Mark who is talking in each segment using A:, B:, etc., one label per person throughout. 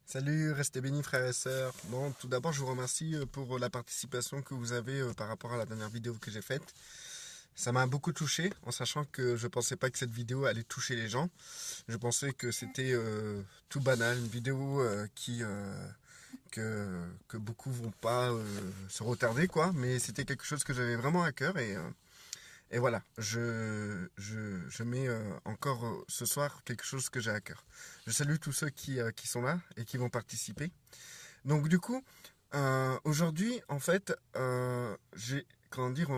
A: Salut, restez bénis frères et sœurs. Bon, tout d'abord, je vous remercie pour la participation que vous avez par rapport à la dernière vidéo que j'ai faite. Ça m'a beaucoup touché, en sachant que je pensais pas que cette vidéo allait toucher les gens. Je pensais que c'était tout banal, une vidéo que beaucoup vont pas se retarder, quoi. Mais c'était quelque chose que j'avais vraiment à cœur et voilà, je mets encore ce soir quelque chose que j'ai à cœur. Je salue tous ceux qui sont là et qui vont participer. Donc du coup, aujourd'hui, en fait, comment dire,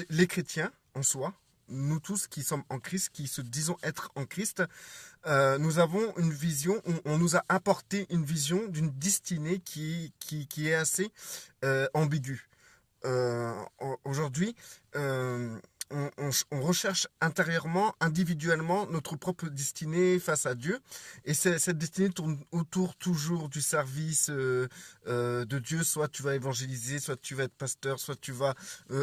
A: les chrétiens en soi, nous tous qui sommes en Christ, qui se disons être en Christ, nous avons une vision, on nous a apporté une vision d'une destinée qui est assez ambiguë. Aujourd'hui, euh, on recherche intérieurement, individuellement, notre propre destinée face à Dieu. Et cette destinée tourne autour toujours du service de Dieu. Soit tu vas évangéliser, soit tu vas être pasteur, soit tu vas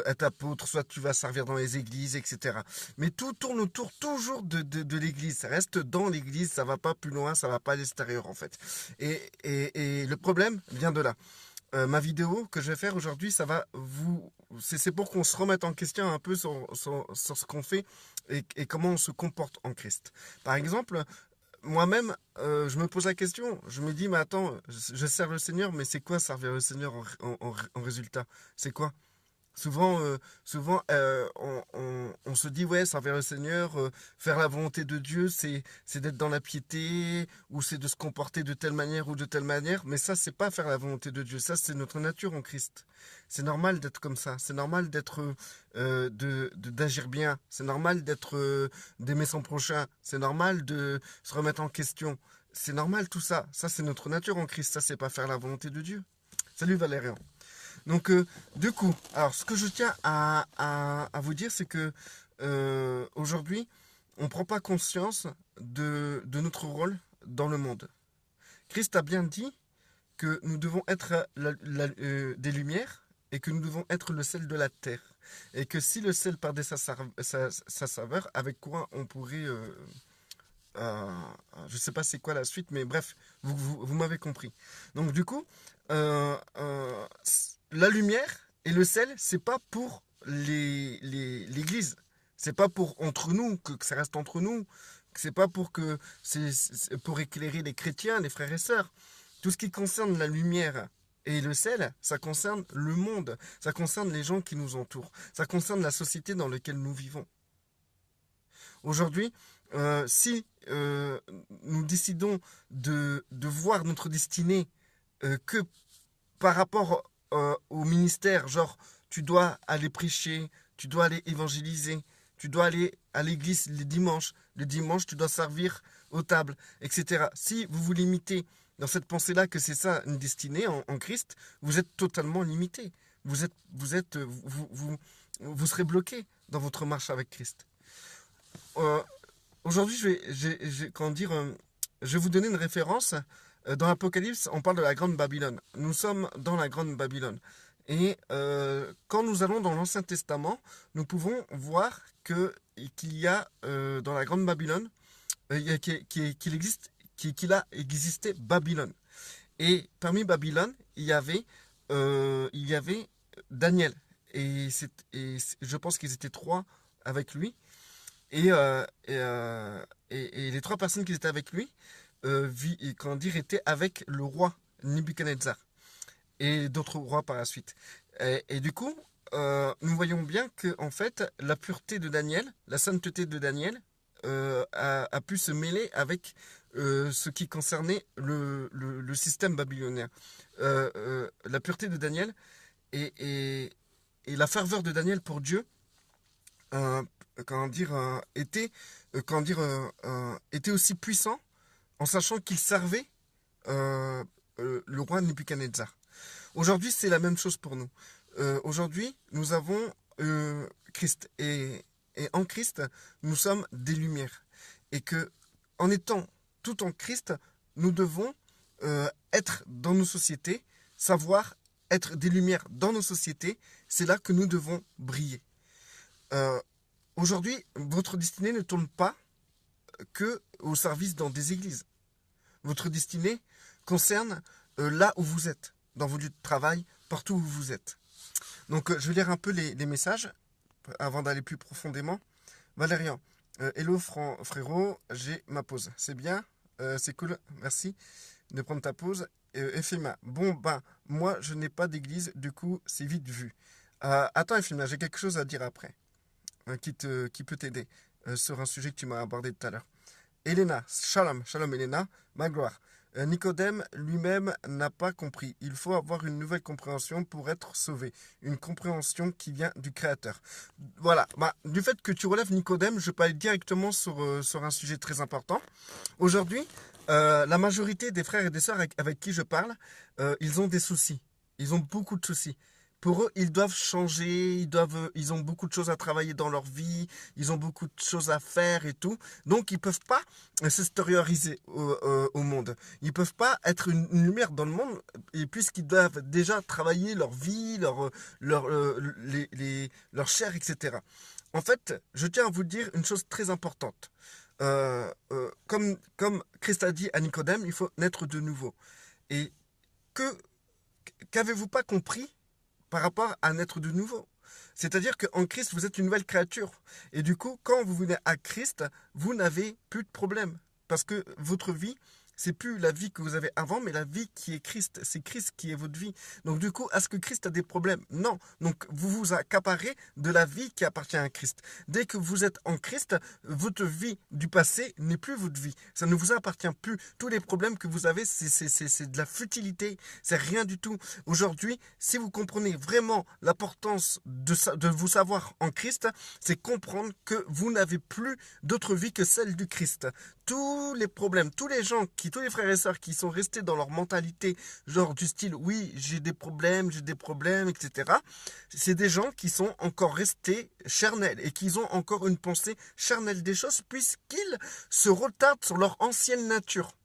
A: être apôtre, soit tu vas servir dans les églises, etc. Mais tout tourne autour toujours de l'église. Ça reste dans l'église, ça va pas plus loin, ça va pas à l'extérieur en fait. Et le problème vient de là. Ma vidéo que je vais faire aujourd'hui, ça va vous. C'est pour qu'on se remette en question un peu sur ce qu'on fait et comment on se comporte en Christ. Par exemple, moi-même, je me pose la question. Je me dis, mais attends, je sers le Seigneur, mais c'est quoi servir le Seigneur en résultat? C'est quoi? Souvent, on se dit, ouais, servir le Seigneur, faire la volonté de Dieu, c'est d'être dans la piété, ou c'est de se comporter de telle manière ou de telle manière. Mais ça, c'est pas faire la volonté de Dieu. Ça, c'est notre nature en Christ. C'est normal d'être comme ça. C'est normal d'être, d'agir bien. C'est normal d'être, d'aimer son prochain. C'est normal de se remettre en question. C'est normal tout ça. Ça, c'est notre nature en Christ. Ça, c'est pas faire la volonté de Dieu. Salut Valérian. Donc, du coup, alors ce que je tiens à vous dire, c'est que aujourd'hui, on ne prend pas conscience de notre rôle dans le monde. Christ a bien dit que nous devons être des lumières et que nous devons être le sel de la terre. Et que si le sel perdait sa saveur, avec quoi on pourrait... je ne sais pas c'est quoi la suite, mais bref, vous m'avez compris. Donc du coup, la lumière et le sel, c'est pas pour l'église. C'est pas pour entre nous, que ça reste entre nous. C'est pas pour que c'est pour éclairer les chrétiens, les frères et sœurs. Tout ce qui concerne la lumière et le sel, ça concerne le monde. Ça concerne les gens qui nous entourent. Ça concerne la société dans laquelle nous vivons. Aujourd'hui, si nous décidons de voir notre destinée que par rapport au ministère, genre tu dois aller prêcher, tu dois aller évangéliser, tu dois aller à l'église le dimanche tu dois servir aux tables, etc. Si vous vous limitez dans cette pensée-là que c'est ça une destinée en Christ, vous êtes totalement limité. Vous serez bloqué dans votre marche avec Christ. Euh, Aujourd'hui, je vais vous donner une référence. Dans l'Apocalypse, on parle de la Grande Babylone. Nous sommes dans la Grande Babylone. Et quand nous allons dans l'Ancien Testament, nous pouvons voir qu'il y a dans la Grande Babylone, qu'il a existé Babylone. Et parmi Babylone, il y avait Daniel. Je pense qu'ils étaient trois avec lui. Et les trois personnes qui étaient avec lui, comment dire, étaient avec le roi Nebuchadnezzar et d'autres rois par la suite. Et du coup, nous voyons bien que en fait, la pureté de Daniel, la sainteté de Daniel, a pu se mêler avec ce qui concernait le système babylonien. La pureté de Daniel et la ferveur de Daniel pour Dieu euh, comment dire, était aussi puissant en sachant qu'il servait le roi Nebuchadnezzar. Aujourd'hui, c'est la même chose pour nous. Aujourd'hui, nous avons Christ et en Christ, nous sommes des lumières. Et que en étant tout en Christ, nous devons être dans nos sociétés, savoir être des lumières dans nos sociétés. C'est là que nous devons briller. Euh, Aujourd'hui, votre destinée ne tourne pas que au service dans des églises. votre destinée concerne là où vous êtes, dans vos lieux de travail, partout où vous êtes. Donc, je vais lire un peu les messages avant d'aller plus profondément. Valérian, hello frérot, j'ai ma pause. C'est bien, c'est cool, merci de prendre ta pause. Ephéma, bon ben, moi je n'ai pas d'église, du coup c'est vite vu. Attends Ephéma, j'ai quelque chose à dire après, qui peut t'aider sur un sujet que tu m'as abordé tout à l'heure. Elena, shalom Elena, ma gloire. Nicodème lui-même n'a pas compris. Il faut avoir une nouvelle compréhension pour être sauvé. Une compréhension qui vient du Créateur. Voilà. Du fait que tu relèves Nicodème, je peux aller directement sur un sujet très important. Aujourd'hui, la majorité des frères et des sœurs avec qui je parle, ils ont des soucis. Ils ont beaucoup de soucis. Pour eux, ils doivent changer, ils ont beaucoup de choses à travailler dans leur vie, ils ont beaucoup de choses à faire et tout. Donc, ils ne peuvent pas s'extérioriser au monde. Ils ne peuvent pas être une lumière dans le monde, et puisqu'ils doivent déjà travailler leur vie, leur chair, etc. En fait, je tiens à vous dire une chose très importante. Comme Christ a dit à Nicodème, il faut naître de nouveau. Et qu'avez-vous pas compris par rapport à naître de nouveau? C'est-à-dire qu'en Christ, vous êtes une nouvelle créature. Et du coup, quand vous venez à Christ, vous n'avez plus de problème. Parce que votre vie, c'est plus la vie que vous avez avant, mais la vie qui est Christ. C'est Christ qui est votre vie. Donc du coup, est-ce que Christ a des problèmes? Non. Donc vous vous accaparez de la vie qui appartient à Christ. Dès que vous êtes en Christ, votre vie du passé n'est plus votre vie. Ça ne vous appartient plus. Tous les problèmes que vous avez, c'est de la futilité. C'est rien du tout. Aujourd'hui, si vous comprenez vraiment l'importance de vous savoir en Christ, c'est comprendre que vous n'avez plus d'autre vie que celle du Christ. Tous les problèmes, tous les frères et sœurs qui sont restés dans leur mentalité, genre du style, oui, j'ai des problèmes, etc. C'est des gens qui sont encore restés charnels et qui ont encore une pensée charnelle des choses puisqu'ils se retardent sur leur ancienne nature.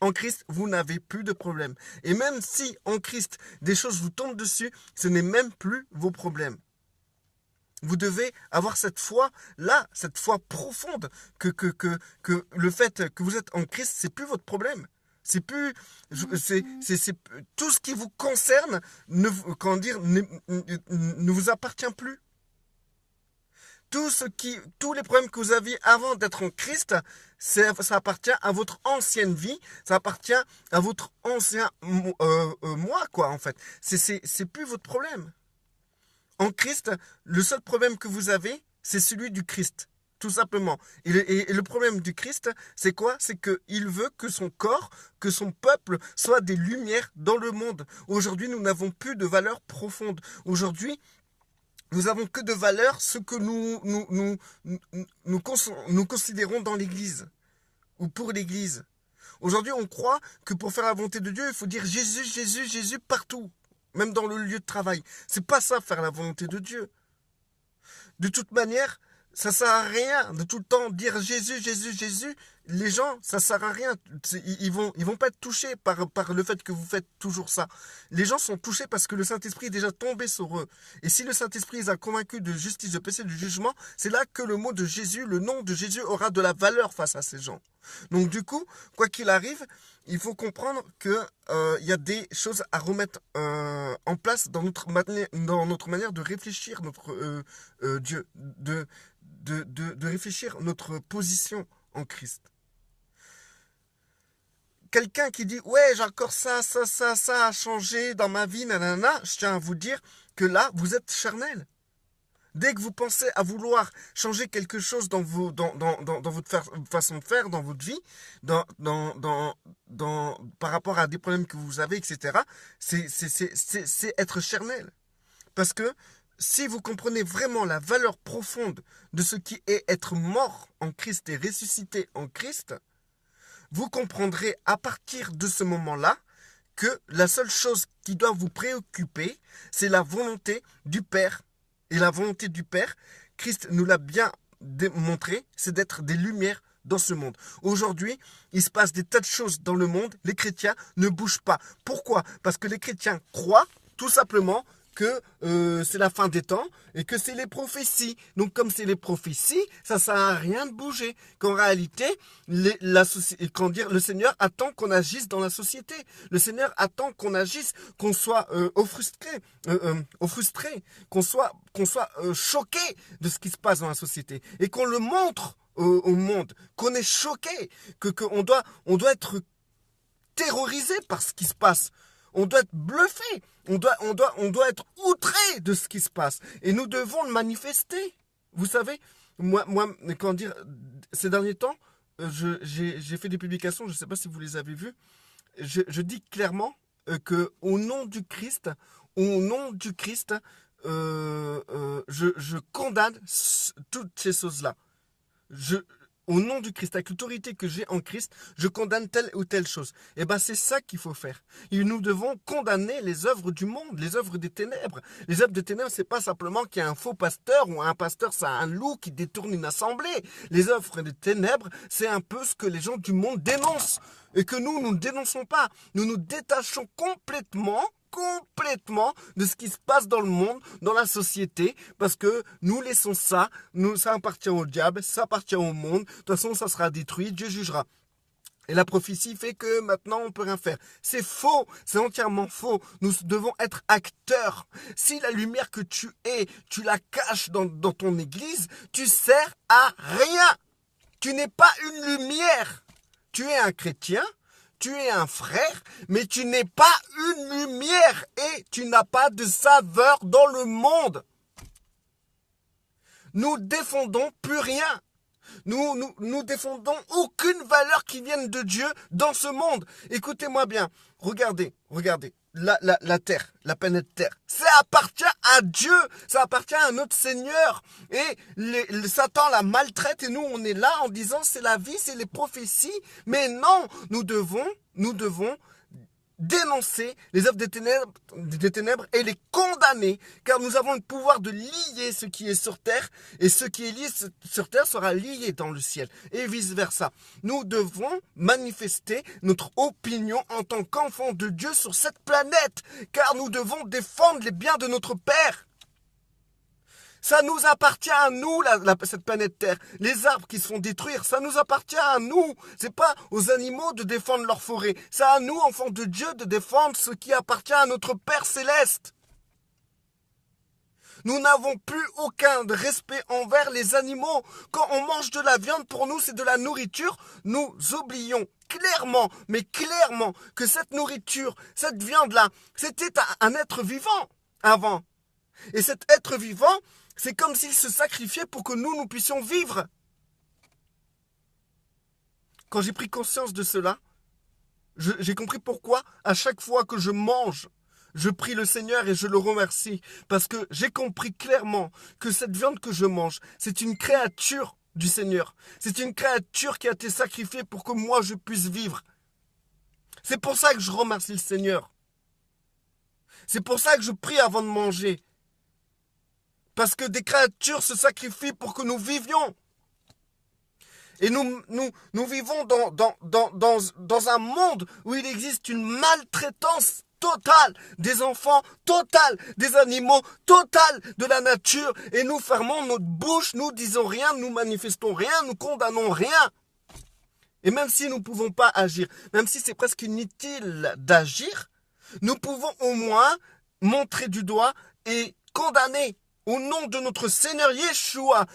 A: En Christ, vous n'avez plus de problèmes. Et même si en Christ, des choses vous tombent dessus, ce n'est même plus vos problèmes. Vous devez avoir cette foi-là, cette foi profonde, que le fait que vous êtes en Christ, c'est plus votre problème. C'est plus, c'est tout ce qui vous concerne, ne vous appartient plus. Tous les problèmes que vous aviez avant d'être en Christ, ça appartient à votre ancienne vie, ça appartient à votre ancien moi, quoi, en fait. C'est plus votre problème. En Christ, le seul problème que vous avez, c'est celui du Christ, tout simplement. Et le problème du Christ, c'est quoi? C'est qu'il veut que son corps, que son peuple soit des lumières dans le monde. Aujourd'hui, nous n'avons plus de valeurs profondes. Aujourd'hui, nous n'avons que de valeurs ce que nous considérons dans l'Église ou pour l'Église. Aujourd'hui, on croit que pour faire la volonté de Dieu, il faut dire Jésus, Jésus, Jésus partout. Même dans le lieu de travail. C'est pas ça, faire la volonté de Dieu. De toute manière, ça sert à rien de tout le temps dire Jésus, Jésus, Jésus. Les gens, ça sert à rien. Ils vont pas être touchés par le fait que vous faites toujours ça. Les gens sont touchés parce que le Saint-Esprit est déjà tombé sur eux. Et si le Saint-Esprit les a convaincus de justice, de péché, de jugement, c'est là que le mot de Jésus, le nom de Jésus aura de la valeur face à ces gens. Donc du coup, quoi qu'il arrive, il faut comprendre que y a des choses à remettre en place dans notre manière de réfléchir notre Dieu, de réfléchir notre position en Christ. Quelqu'un qui dit ouais, j'ai encore ça a changé dans ma vie, nanana, je tiens à vous dire que là, vous êtes charnel. Dès que vous pensez à vouloir changer quelque chose dans votre façon de faire, dans votre vie, par rapport à des problèmes que vous avez, etc., c'est être charnel. Parce que si vous comprenez vraiment la valeur profonde de ce qui est être mort en Christ et ressuscité en Christ, vous comprendrez à partir de ce moment-là que la seule chose qui doit vous préoccuper, c'est la volonté du Père. Et la volonté du Père, Christ nous l'a bien démontré, c'est d'être des lumières dans ce monde. Aujourd'hui, il se passe des tas de choses dans le monde. Les chrétiens ne bougent pas. Pourquoi? Parce que les chrétiens croient tout simplement que c'est la fin des temps et que c'est les prophéties. Donc comme c'est les prophéties, ça sert à rien de bouger. Qu'en réalité, le Seigneur attend qu'on agisse dans la société. Le Seigneur attend qu'on agisse, qu'on soit offusqué, qu'on soit choqué de ce qui se passe dans la société et qu'on le montre au monde, qu'on est choqué, on doit être terrorisé par ce qui se passe. On doit être bluffé. On doit être outré de ce qui se passe. Et nous devons le manifester. Vous savez, moi, comment dire, ces derniers temps, j'ai fait des publications, je ne sais pas si vous les avez vues. Je dis clairement que au nom du Christ, je condamne toutes ces choses-là. Au nom du Christ, avec l'autorité que j'ai en Christ, je condamne telle ou telle chose. Et bien, c'est ça qu'il faut faire. Et nous devons condamner les œuvres du monde, les œuvres des ténèbres. Les œuvres des ténèbres, c'est pas simplement qu'il y a un faux pasteur ou un pasteur, c'est un loup qui détourne une assemblée. Les œuvres des ténèbres, c'est un peu ce que les gens du monde dénoncent. Et que nous ne dénonçons pas. Nous nous détachons complètement de ce qui se passe dans le monde, dans la société, parce que nous laissons ça, ça appartient au diable, ça appartient au monde, de toute façon ça sera détruit, Dieu jugera. Et la prophétie fait que maintenant on peut rien faire. C'est faux, c'est entièrement faux. Nous devons être acteurs. Si la lumière que tu es, tu la caches dans ton église, tu sers à rien. Tu n'es pas une lumière. Tu es un chrétien, tu es un frère, mais tu n'es pas une lumière et tu n'as pas de saveur dans le monde. Nous défendons plus rien. Nous défendons aucune valeur qui vienne de Dieu dans ce monde. Écoutez-moi bien. Regardez. La terre, la planète Terre, ça appartient à Dieu, ça appartient à notre Seigneur. Et Satan la maltraite et nous on est là en disant c'est la vie, c'est les prophéties. Mais non, nous devons dénoncer les œuvres des ténèbres et les condamner, car nous avons le pouvoir de lier ce qui est sur terre, et ce qui est lié sur terre sera lié dans le ciel, et vice-versa. Nous devons manifester notre opinion en tant qu'enfants de Dieu sur cette planète, car nous devons défendre les biens de notre Père. Ça nous appartient à nous, cette planète Terre. Les arbres qui se font détruire, ça nous appartient à nous. C'est pas aux animaux de défendre leur forêt. C'est à nous, enfants de Dieu, de défendre ce qui appartient à notre Père Céleste. Nous n'avons plus aucun respect envers les animaux. Quand on mange de la viande, pour nous, c'est de la nourriture. Nous oublions clairement, mais clairement, que cette nourriture, cette viande-là, c'était un être vivant avant. Et cet être vivant, c'est comme s'il se sacrifiait pour que nous puissions vivre. Quand j'ai pris conscience de cela, j'ai compris pourquoi à chaque fois que je mange, je prie le Seigneur et je le remercie. Parce que j'ai compris clairement que cette viande que je mange, c'est une créature du Seigneur. C'est une créature qui a été sacrifiée pour que moi je puisse vivre. C'est pour ça que je remercie le Seigneur. C'est pour ça que je prie avant de manger. Parce que des créatures se sacrifient pour que nous vivions. Et nous vivons dans un monde où il existe une maltraitance totale des enfants, totale des animaux, totale de la nature. Et nous fermons notre bouche, nous disons rien, nous manifestons rien, nous condamnons rien. Et même si nous ne pouvons pas agir, même si c'est presque inutile d'agir, nous pouvons au moins montrer du doigt et condamner. Au nom de notre Seigneur Yeshua,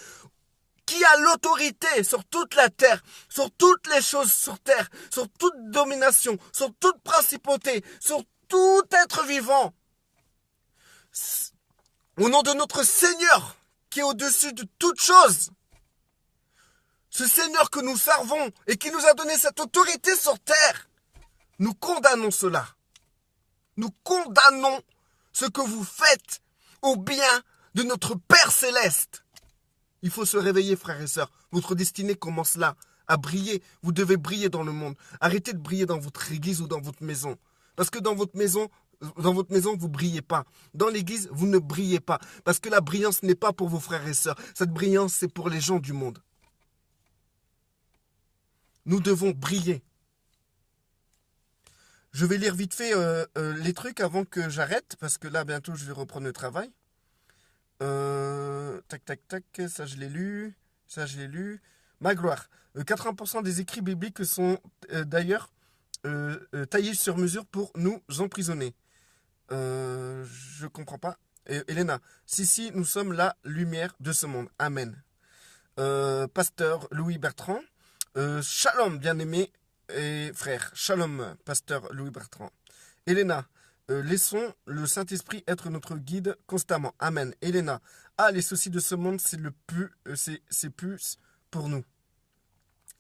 A: qui a l'autorité sur toute la terre, sur toutes les choses sur terre, sur toute domination, sur toute principauté, sur tout être vivant. Au nom de notre Seigneur, qui est au-dessus de toute chose. Ce Seigneur que nous servons et qui nous a donné cette autorité sur terre. Nous condamnons cela. Nous condamnons ce que vous faites au bien de notre Père Céleste. Il faut se réveiller, frères et sœurs. Votre destinée commence là, à briller. Vous devez briller dans le monde. Arrêtez de briller dans votre église ou dans votre maison. Parce que dans votre maison, vous brillez pas. Dans l'église, vous ne brillez pas. Parce que la brillance n'est pas pour vos frères et sœurs. Cette brillance, c'est pour les gens du monde. Nous devons briller. Je vais lire vite fait les trucs avant que j'arrête, parce que là, bientôt, je vais reprendre le travail. Tac, tac, tac, ça je l'ai lu, ça je l'ai lu. Ma gloire. 80% des écrits bibliques sont d'ailleurs taillés sur mesure pour nous emprisonner. Je comprends pas. Elena, si, nous sommes la lumière de ce monde. Amen. Pasteur Louis Bertrand. Shalom, bien-aimé et frère. Shalom, pasteur Louis Bertrand. Elena, laissons le Saint-Esprit être notre guide constamment. Amen. Elena, les soucis de ce monde, c'est plus pour nous.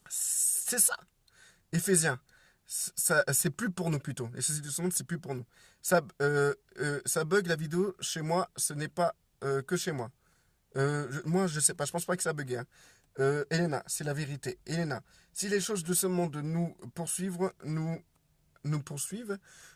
A: C'est ça. Éphésiens, c'est plus pour nous plutôt. Les soucis de ce monde, c'est plus pour nous. Ça bug la vidéo chez moi, ce n'est pas que chez moi. Moi, je sais pas, je pense pas que ça bugué. Hein. Elena, c'est la vérité. Elena, si les choses de ce monde nous poursuivent,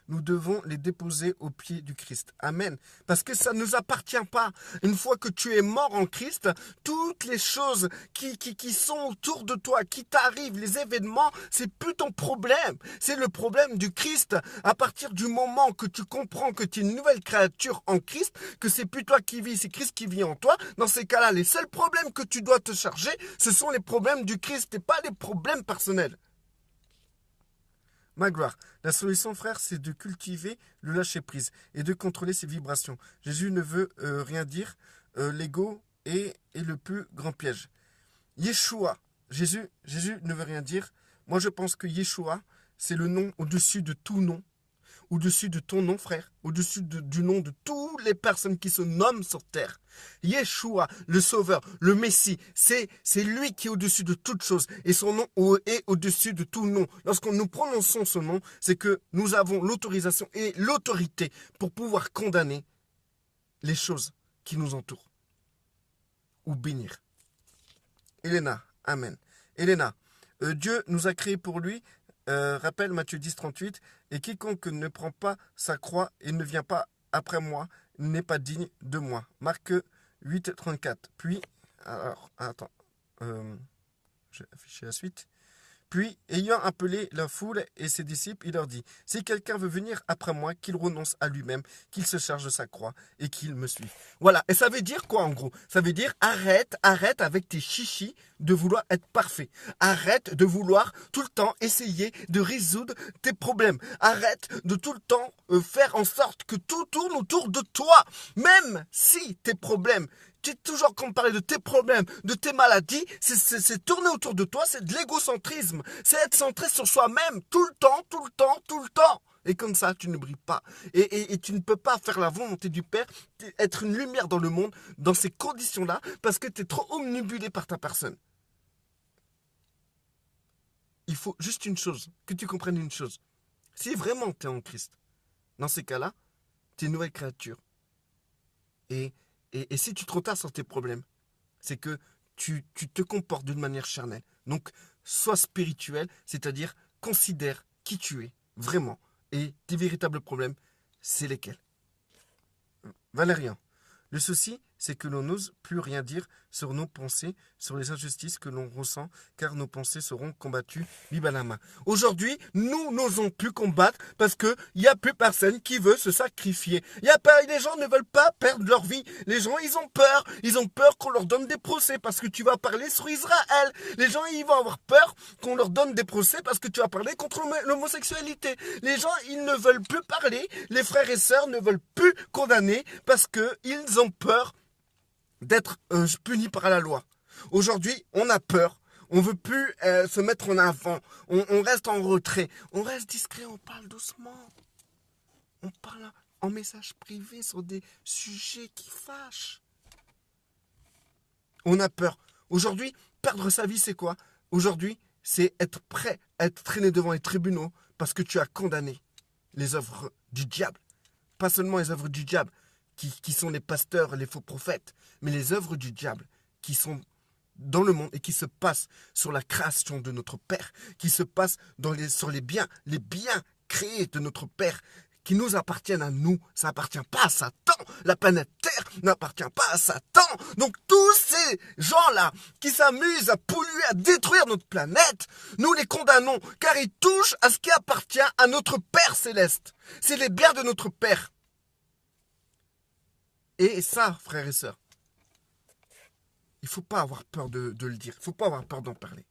A: nous devons les déposer aux pieds du Christ. Amen. Parce que ça ne nous appartient pas. Une fois que tu es mort en Christ, toutes les choses qui sont autour de toi, qui t'arrivent, les événements, c'est plus ton problème. C'est le problème du Christ. À partir du moment que tu comprends que tu es une nouvelle créature en Christ, que c'est plus toi qui vis, c'est Christ qui vit en toi, dans ces cas-là, les seuls problèmes que tu dois te charger, ce sont les problèmes du Christ et pas les problèmes personnels. Ma gloire, la solution, frère, c'est de cultiver le lâcher-prise et de contrôler ses vibrations. Jésus ne veut rien dire. L'ego est le plus grand piège. Yeshua, Jésus ne veut rien dire. Moi, je pense que Yeshua, c'est le nom au-dessus de tout nom. Au-dessus de ton nom, frère, au-dessus du nom de toutes les personnes qui se nomment sur terre. Yeshua, le Sauveur, le Messie, c'est lui qui est au-dessus de toutes choses. Et son nom est au-dessus de tout nom. Lorsque nous prononçons ce nom, c'est que nous avons l'autorisation et l'autorité pour pouvoir condamner les choses qui nous entourent. Ou bénir. Elena, Amen. Elena, Dieu nous a créés pour lui. Rappelle Matthieu 10, 38, et quiconque ne prend pas sa croix et ne vient pas après moi n'est pas digne de moi. Marc 8, 34. Puis, alors, attends, je vais afficher la suite. Puis, ayant appelé la foule et ses disciples, il leur dit, si quelqu'un veut venir après moi, qu'il renonce à lui-même, qu'il se charge de sa croix et qu'il me suive. Voilà. Et ça veut dire quoi en gros? Ça veut dire arrête avec tes chichis de vouloir être parfait. Arrête de vouloir tout le temps essayer de résoudre tes problèmes. Arrête de tout le temps faire en sorte que tout tourne autour de toi. Même si tes problèmes, tu es toujours comme parler de tes problèmes, de tes maladies, c'est tourner autour de toi, c'est de l'égocentrisme. C'est être centré sur soi-même tout le temps, tout le temps, tout le temps. Et comme ça, tu ne brilles pas. Et tu ne peux pas faire la volonté du Père, être une lumière dans le monde, dans ces conditions-là, parce que tu es trop omnibulé par ta personne. Il faut juste une chose, que tu comprennes une chose. Si vraiment tu es en Christ, dans ces cas-là, tu es une nouvelle créature. Et si tu te retardes sur tes problèmes, c'est que tu te comportes d'une manière charnelle. Donc, sois spirituel, c'est-à-dire considère qui tu es, vraiment. Et tes véritables problèmes, c'est lesquels? Valérian, le souci, c'est que l'on n'ose plus rien dire sur nos pensées, sur les injustices que l'on ressent, car nos pensées seront combattues vive à la main. Aujourd'hui, nous n'osons plus combattre parce qu'il n'y a plus personne qui veut se sacrifier. Les gens ne veulent pas perdre leur vie. Les gens, ils ont peur. Ils ont peur qu'on leur donne des procès parce que tu vas parler sur Israël. Les gens, ils vont avoir peur qu'on leur donne des procès parce que tu vas parler contre l'homosexualité. Les gens, ils ne veulent plus parler. Les frères et sœurs ne veulent plus condamner parce qu'ils ont peur d'être punis par la loi. Aujourd'hui, on a peur. On ne veut plus se mettre en avant. On reste en retrait. On reste discret. On parle doucement. On parle en message privé sur des sujets qui fâchent. On a peur. Aujourd'hui, perdre sa vie, c'est quoi? Aujourd'hui, c'est être prêt à être traîné devant les tribunaux parce que tu as condamné les œuvres du diable. Pas seulement les œuvres du diable, qui sont les pasteurs, les faux prophètes, mais les œuvres du diable qui sont dans le monde et qui se passent sur la création de notre Père, qui se passent sur les biens créés de notre Père, qui nous appartiennent à nous. Ça appartient pas à Satan. La planète Terre n'appartient pas à Satan. Donc tous ces gens-là qui s'amusent à polluer, à détruire notre planète, nous les condamnons car ils touchent à ce qui appartient à notre Père Céleste. C'est les biens de notre Père. Et ça, frères et sœurs, il ne faut pas avoir peur de le dire. Il ne faut pas avoir peur d'en parler.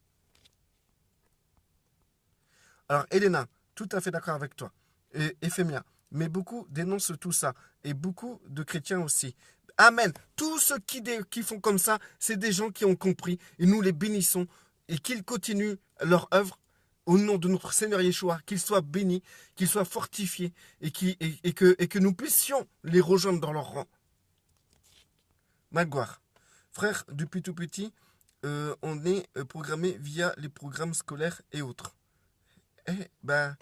A: Alors, Elena, tout à fait d'accord avec toi. Et Ephémia, mais beaucoup dénoncent tout ça. Et beaucoup de chrétiens aussi. Amen. Tous ceux qui font comme ça, c'est des gens qui ont compris. Et nous les bénissons. Et qu'ils continuent leur œuvre au nom de notre Seigneur Yeshua. Qu'ils soient bénis, qu'ils soient fortifiés. Et que nous puissions les rejoindre dans leur rang. Magloire. Frère, depuis tout petit, on est programmé via les programmes scolaires et autres. Eh ben,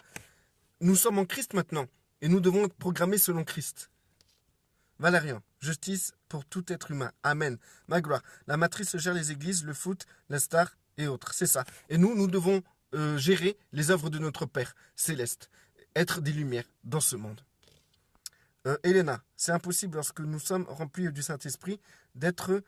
A: nous sommes en Christ maintenant. Et nous devons être programmés selon Christ. Valérian, justice pour tout être humain. Amen. Magloire, la matrice gère les églises, le foot, la star et autres. C'est ça. Et nous devons gérer les œuvres de notre Père céleste. Être des lumières dans ce monde. Elena, c'est impossible lorsque nous sommes remplis du Saint-Esprit d'être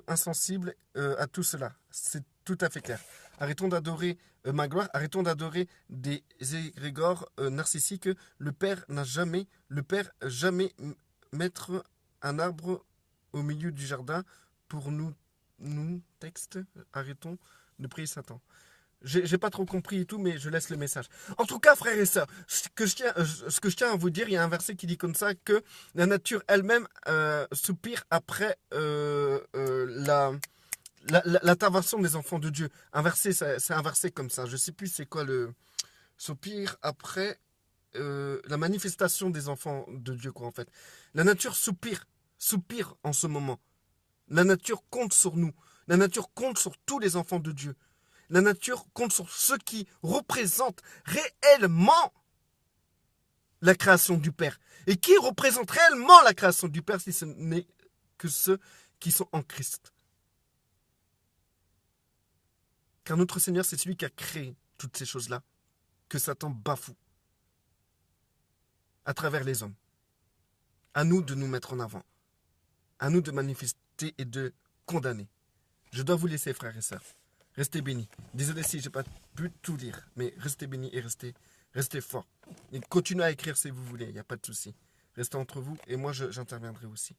A: insensibles à tout cela. C'est tout à fait clair. Arrêtons d'adorer Magloire, arrêtons d'adorer des égrégores narcissiques. Le Père jamais mettre un arbre au milieu du jardin pour nous texte. Arrêtons de prier Satan. J'ai pas trop compris et tout, mais je laisse le message. En tout cas, frères et sœurs, ce que je tiens à vous dire, il y a un verset qui dit comme ça que la nature elle-même soupire après l'intervention des enfants de Dieu. Un verset, c'est un verset comme ça. Je sais plus c'est quoi le soupir après la manifestation des enfants de Dieu, quoi, en fait. La nature soupire en ce moment. La nature compte sur nous. La nature compte sur tous les enfants de Dieu. La nature compte sur ceux qui représentent réellement la création du Père. Et qui représente réellement la création du Père si ce n'est que ceux qui sont en Christ. Car notre Seigneur, c'est celui qui a créé toutes ces choses-là, que Satan bafoue à travers les hommes. À nous de nous mettre en avant. À nous de manifester et de condamner. Je dois vous laisser, frères et sœurs. Restez bénis. Désolé si je n'ai pas pu tout lire, mais restez bénis et restez forts. Et continuez à écrire si vous voulez, il n'y a pas de souci. Restez entre vous et moi j'interviendrai aussi.